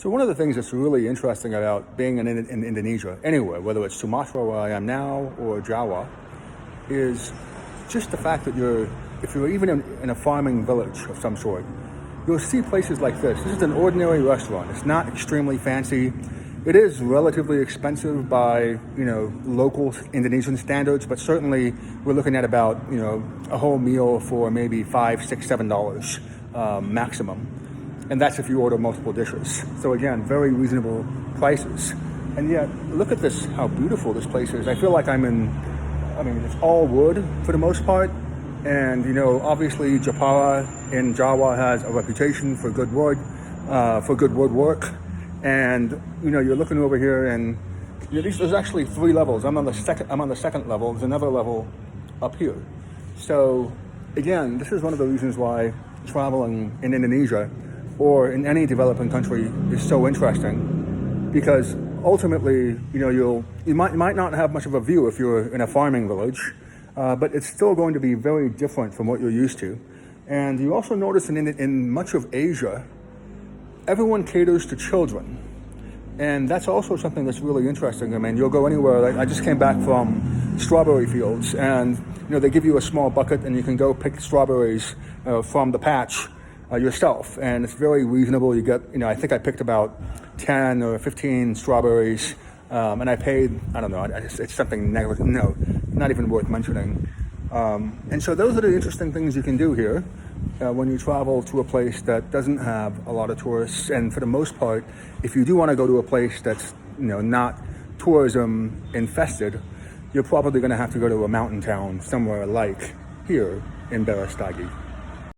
So one of the things that's really interesting about being in Indonesia, anywhere, whether it's Sumatra where I am now or Jawa, is just the fact that if you're even in a farming village of some sort, you'll see places like this. This is an ordinary restaurant. It's not extremely fancy. It is relatively expensive by, local Indonesian standards, but certainly we're looking at about, a whole meal for maybe $5, $6, $7 maximum. And that's if you order multiple dishes. So again, very reasonable prices. And yet, look at this, how beautiful this place is. I feel like it's all wood for the most part. And, obviously Jepara in Jawa has a reputation for good wood, for good woodwork. And, you're looking over here and there's actually 3 levels. I'm on the second level. There's another level up here. So again, this is one of the reasons why traveling in Indonesia or in any developing country is so interesting, because ultimately, you might not have much of a view if you're in a farming village, but it's still going to be very different from what you're used to. And you also notice in much of Asia, everyone caters to children. And that's also something that's really interesting. I mean, you'll go anywhere. Like I just came back from strawberry fields, and they give you a small bucket and you can go pick strawberries from the patch yourself, and it's very reasonable. You get, I think I picked about 10 or 15 strawberries, and I paid, I don't know, it's something not even worth mentioning. And so those are the interesting things you can do here when you travel to a place that doesn't have a lot of tourists. And for the most part, if you do want to go to a place that's not tourism infested, you're probably going to have to go to a mountain town somewhere like here in Berastagi.